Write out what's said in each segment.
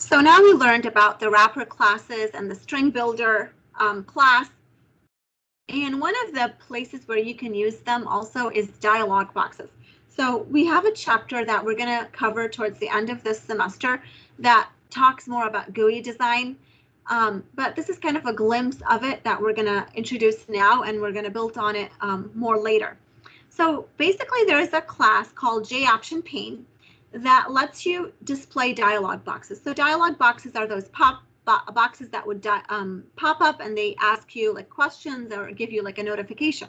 So now we learned about the wrapper classes and the string builder class. And one of the places where you can use them also is dialog boxes. So we have a chapter that we're going to cover towards the end of this semester that talks more about GUI design. But this is kind of a glimpse of it that we're going to introduce now, and we're going to build on it more later. So basically there is a class called JOptionPane that lets you display dialog boxes. So dialog boxes are those boxes that would pop up and they ask you like questions or give you like a notification.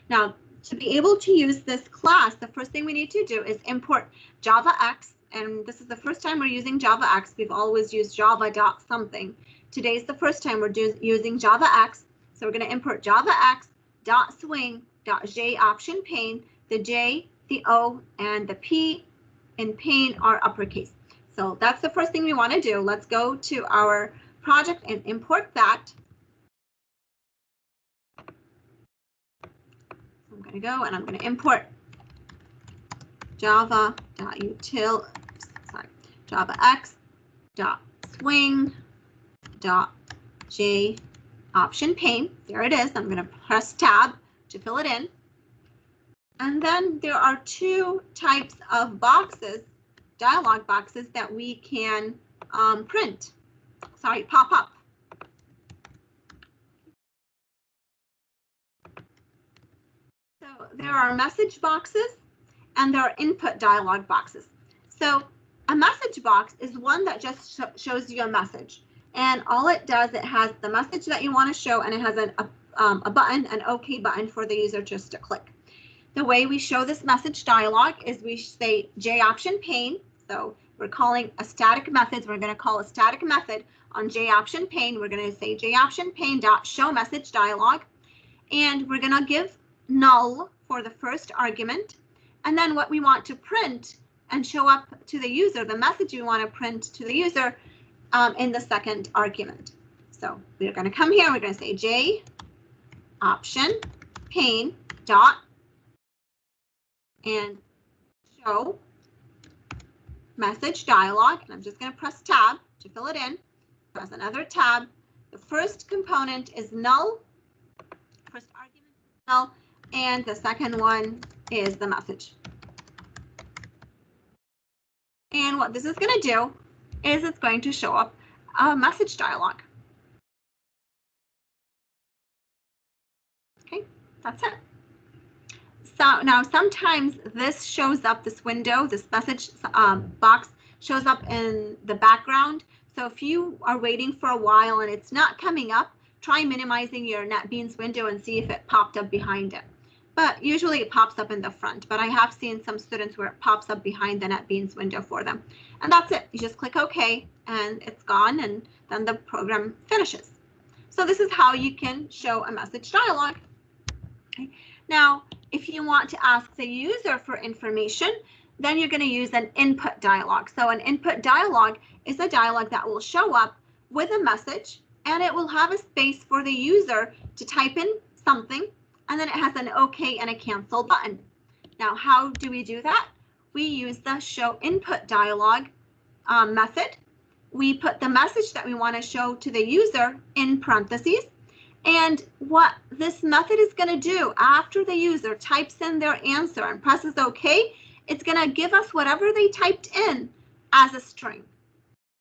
Now, to be able to use this class, the first thing we need to do is import JavaX, and this is the first time we're using JavaX. We've always used java.something. Today's the first time we're using JavaX, so we're going to import javax.swing.JOptionPane. The J, the O, and the P in pane are uppercase. So that's the first thing we want to do. Let's go to our project and import that. So I'm going to go and I'm going to import javax.swing.JOptionPane. There it is. I'm going to press tab to fill it in. And then there are two types of boxes, dialog boxes, that we can pop up. So there are message boxes and there are input dialog boxes. So a message box is one that just shows you a message, and all it does, it has the message that you want to show, and it has a button, an OK button for the user just to click. The way we show this message dialog is we say JOptionPane. So we're calling a static method. We're going to call a static method on JOptionPane. We're going to say JOptionPane.showMessageDialog, and we're going to give null for the first argument. And then what we want to print and show up to the user, the message we want to print to the user in the second argument. So we're going to come here. We're going to say JOptionPane dot and show message dialog, and I'm just going to press tab to fill it in. Press another tab. The first component is null. First argument is null, and the second one is the message. And what this is going to do is it's going to show up a message dialog. Okay, that's it. So now sometimes this shows up, this window, this message box shows up in the background. So if you are waiting for a while and it's not coming up, try minimizing your NetBeans window and see if it popped up behind it. But usually it pops up in the front, but I have seen some students where it pops up behind the NetBeans window for them. And that's it. You just click OK and it's gone, and then the program finishes. So this is how you can show a message dialog. Okay. Now, if you want to ask the user for information, then you're going to use an input dialog. So an input dialog is a dialog that will show up with a message, and it will have a space for the user to type in something, and then it has an OK and a cancel button. Now, how do we do that? We use the show input dialog method. We put the message that we want to show to the user in parentheses. And what this method is going to do after the user types in their answer and presses OK, it's going to give us whatever they typed in as a string.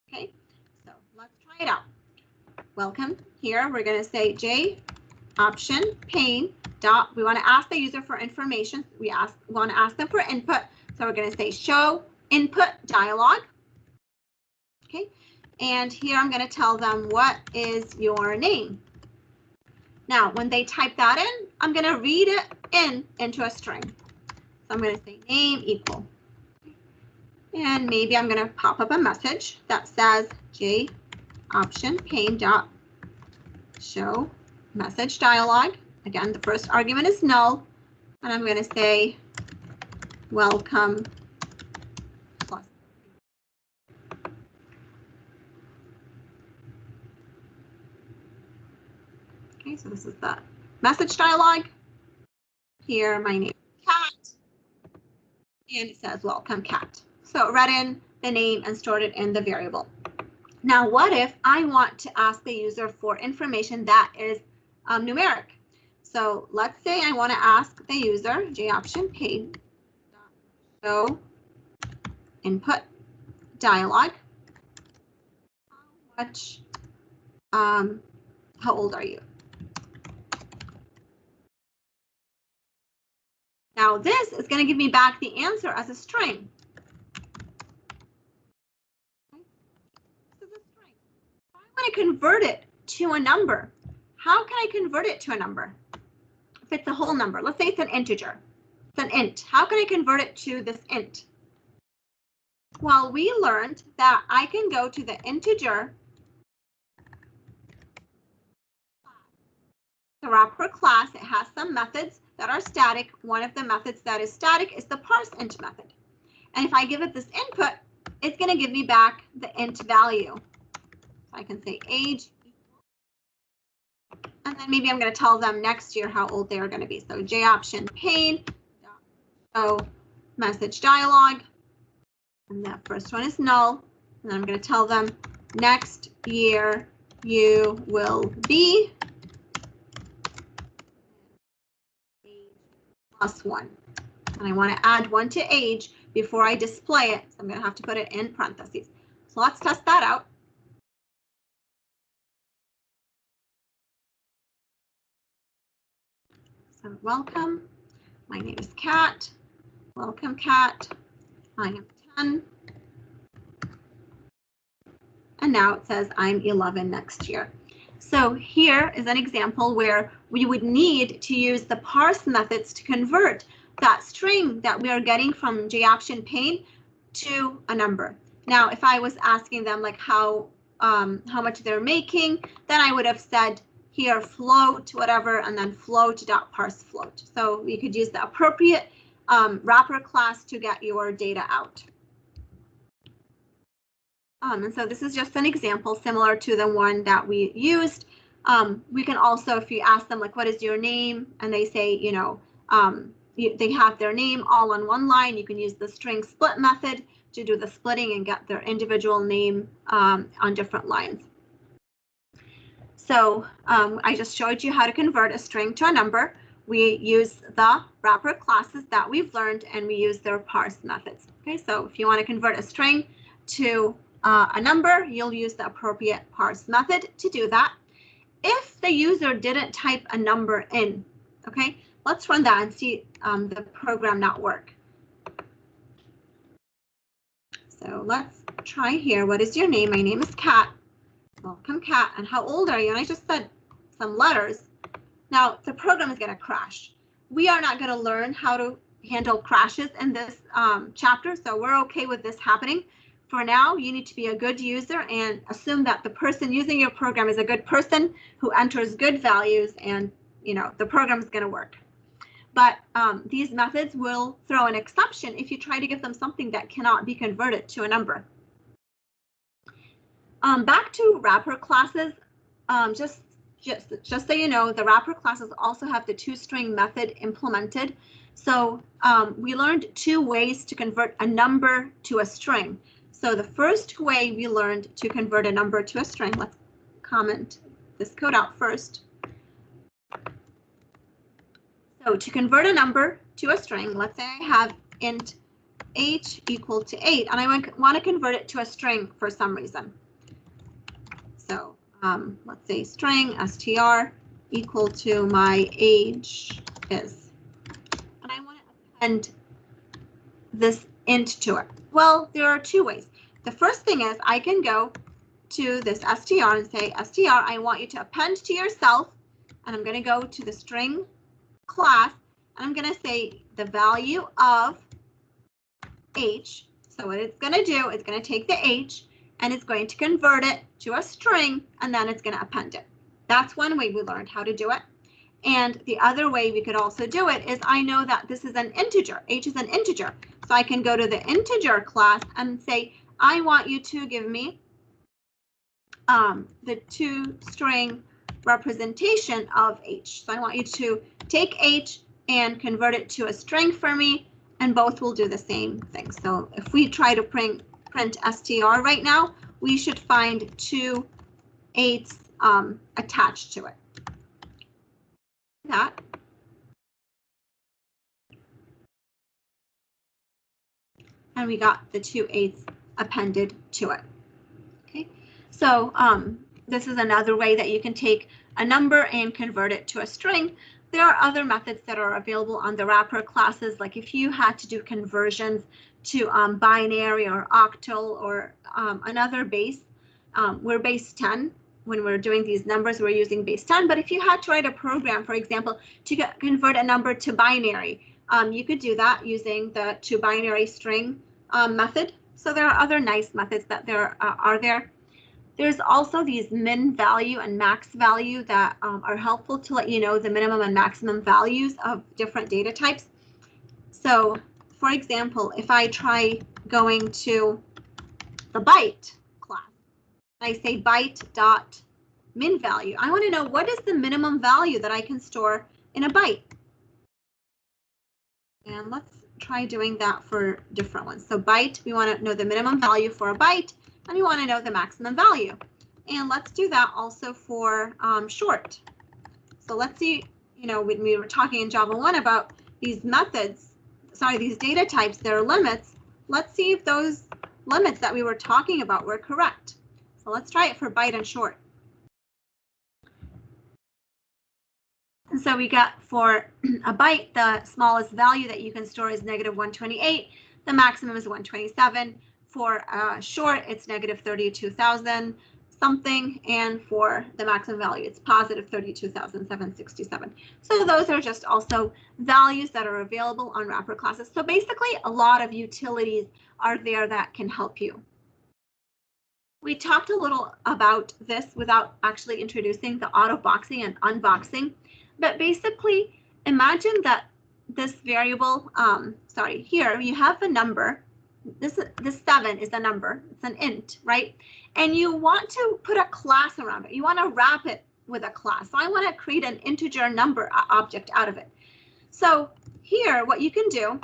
Okay, so let's try it out. Welcome. Here we're going to say JOptionPane dot. We want to ask the user for information. We want to ask them for input. So we're going to say show input dialog. Okay, and here I'm going to tell them, what is your name? Now, when they type that in, I'm going to read it into a string. So I'm going to say name equal. And maybe I'm going to pop up a message that says JOptionPane.show message dialog. Again, the first argument is null. And I'm going to say welcome plus. Okay, so this is the message dialog. Here, my name is Cat, and it says welcome Cat. So it read in the name and stored it in the variable. Now, what if I want to ask the user for information that is numeric? So let's say I want to ask the user, option paid, show input dialog. How old are you? Now this is going to give me back the answer as a string. This is a string. If I want to convert it to a number, how can I convert it to a number? If it's a whole number, let's say it's an integer. It's an int. How can I convert it to this int? Well, we learned that I can go to the integer, the wrapper class. It has some methods that are static. One of the methods that is static is the parseInt method. And if I give it this input, it's going to give me back the int value. So I can say age, and then maybe I'm going to tell them next year how old they are going to be. So option paid, show message dialog, and that first one is null. And I'm going to tell them next year you will be +1. And I want to add 1 to age before I display it. So I'm going to have to put it in parentheses. So let's test that out. So welcome. My name is Kat. Welcome, Kat. I am 10. And now it says I'm 11 next year. So here is an example where we would need to use the parse methods to convert that string that we are getting from option paid to a number. Now, if I was asking them like how much they're making, then I would have said here float whatever and then float.parseFloat. So we could use the appropriate wrapper class to get your data out. And so this is just an example similar to the one that we used. We can also, if you ask them like, what is your name? And they say, you know, they have their name all on one line. You can use the string split method to do the splitting and get their individual name on different lines. So I just showed you how to convert a string to a number. We use the wrapper classes that we've learned, and we use their parse methods. Okay, so if you want to convert a string to a number, you'll use the appropriate parse method to do that. If the user didn't type a number in, okay, let's run that and see the program not work. So let's try here. What is your name? My name is Kat. Welcome, Kat. And how old are you? And I just said some letters. Now the program is going to crash. We are not going to learn how to handle crashes in this chapter, so we're okay with this happening. For now, you need to be a good user and assume that the person using your program is a good person who enters good values, and you know the program is going to work. But these methods will throw an exception if you try to give them something that cannot be converted to a number. Back to wrapper classes, just so you know, the wrapper classes also have the toString method implemented. So we learned 2 ways to convert a number to a string. So the first way we learned to convert a number to a string, let's comment this code out first. So to convert a number to a string, let's say I have int h equal to 8, and I want to convert it to a string for some reason. So let's say string str equal to my age is, and I want to append this int to it. Well, there are 2 ways. The first thing is I can go to this str and say, str, I want you to append to yourself, and I'm going to go to the string class, and I'm going to say the value of h. So what it's going to do, it's going to take the h, and it's going to convert it to a string, and then it's going to append it. That's one way we learned how to do it. And the other way we could also do it is I know that this is an integer. H is an integer. So I can go to the integer class and say, I want you to give me the toString representation of h. So I want you to take h and convert it to a string for me, and both will do the same thing. So if we try to print str right now, we should find 2/8 attached to it. That. And we got the 2/8 appended to it. Okay, so this is another way that you can take a number and convert it to a string. There are other methods that are available on the wrapper classes, like if you had to do conversions to binary or octal or another base. We're base 10. When we're doing these numbers, we're using base 10. But if you had to write a program, for example, to convert a number to binary, you could do that using the to binary string method. So there are other nice methods that are there. There's also these min value and max value that are helpful to let you know the minimum and maximum values of different data types. So, for example, if I try going to the byte class, I say byte dot min value. I want to know what is the minimum value that I can store in a byte. And let's try doing that for different ones. So byte, we want to know the minimum value for a byte, and we want to know the maximum value. And let's do that also for short. So let's see, when we were talking in Java 1 about these methods, these data types, their limits. Let's see if those limits that we were talking about were correct. So let's try it for byte and short. And so we got for a byte, the smallest value that you can store is -128. The maximum is 127. For short, it's -32,000 something. And for the maximum value, it's +32,767. So those are just also values that are available on wrapper classes. So basically, a lot of utilities are there that can help you. We talked a little about this without actually introducing the auto boxing and unboxing. But basically, imagine that this variable, here you have a number. This 7 is a number. It's an int, right? And you want to put a class around it. You want to wrap it with a class. So I want to create an integer number object out of it. So here, what you can do,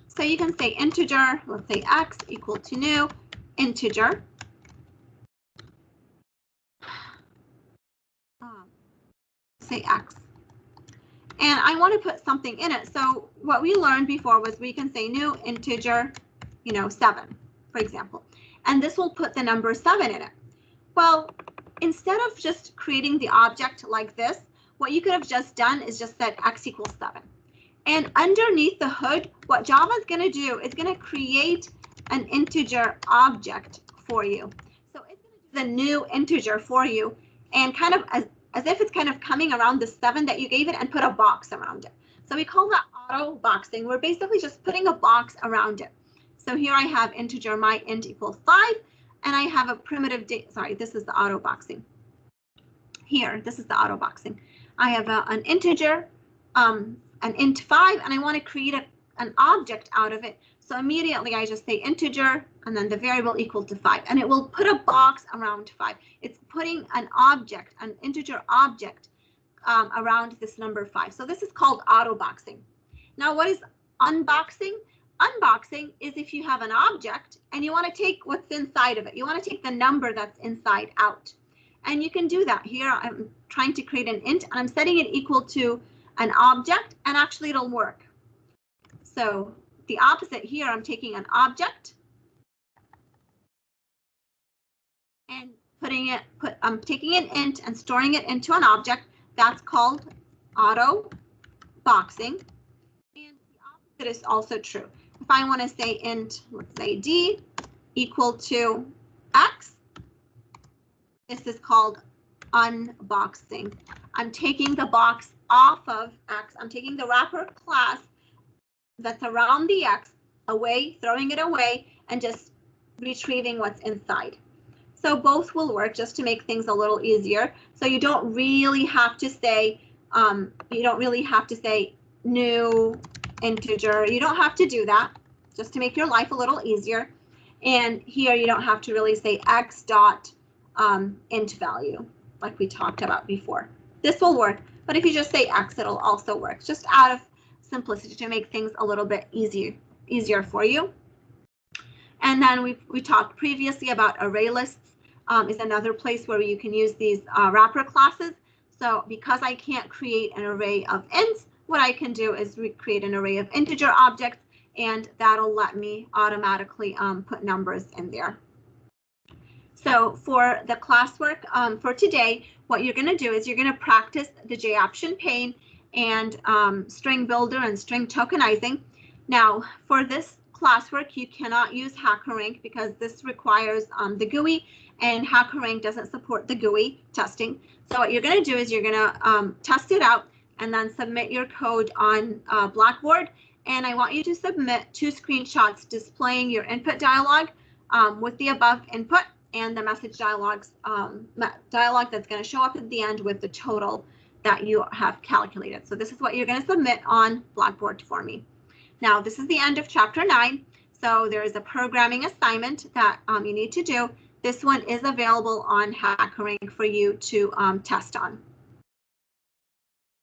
so you can say integer, let's say x equal to new integer. Say x. And I want to put something in it. So what we learned before was we can say new integer, 7, for example. And this will put the number 7 in it. Well, instead of just creating the object like this, what you could have just done is just said x equals 7. And underneath the hood, what Java is going to do is going to create an integer object for you. So it's going to do the new integer for you, and kind of as if it's kind of coming around the 7 that you gave it and put a box around it. So we call that auto boxing. We're basically just putting a box around it. So here I have integer my int equals 5, and I have a primitive this is the auto boxing. Here, this is the auto boxing. I have an integer, an int 5, and I want to create an object out of it. So immediately I just say integer and then the variable equal to 5, and it will put a box around 5. It's putting an object, an integer object around this number 5. So this is called auto boxing. Now, what is unboxing? Unboxing is if you have an object and you want to take what's inside of it. You want to take the number that's inside out. And you can do that. Here I'm trying to create an int and I'm setting it equal to an object, and actually it'll work. So the opposite here, I'm taking an object and I'm taking an int and storing it into an object. That's called auto boxing. And the opposite is also true. If I want to say int, let's say d equal to x, this is called unboxing. I'm taking the box off of x. I'm taking the wrapper class that's around the x away, throwing it away, and just retrieving what's inside. So both will work, just to make things a little easier. So you don't really have to say new integer. You don't have to do that, just to make your life a little easier. And here you don't have to really say x dot int value like we talked about before. This will work, but if you just say x, it'll also work, just out of simplicity, to make things a little bit easier for you. And then we talked previously about array lists is another place where you can use these wrapper classes. So because I can't create an array of ints, what I can do is create an array of integer objects, and that'll let me automatically put numbers in there. So for the classwork for today, what you're going to do is you're going to practice the J option pane and string builder and string tokenizing. Now for this classwork, you cannot use HackerRank because this requires the GUI, and HackerRank doesn't support the GUI testing. So what you're going to do is you're going to test it out and then submit your code on Blackboard. And I want you to submit 2 screenshots displaying your input dialog with the above input and the message dialog that's going to show up at the end with the total that you have calculated. So this is what you're going to submit on Blackboard for me. Now, this is the end of chapter 9. So there is a programming assignment that you need to do. This one is available on HackerRank for you to test on.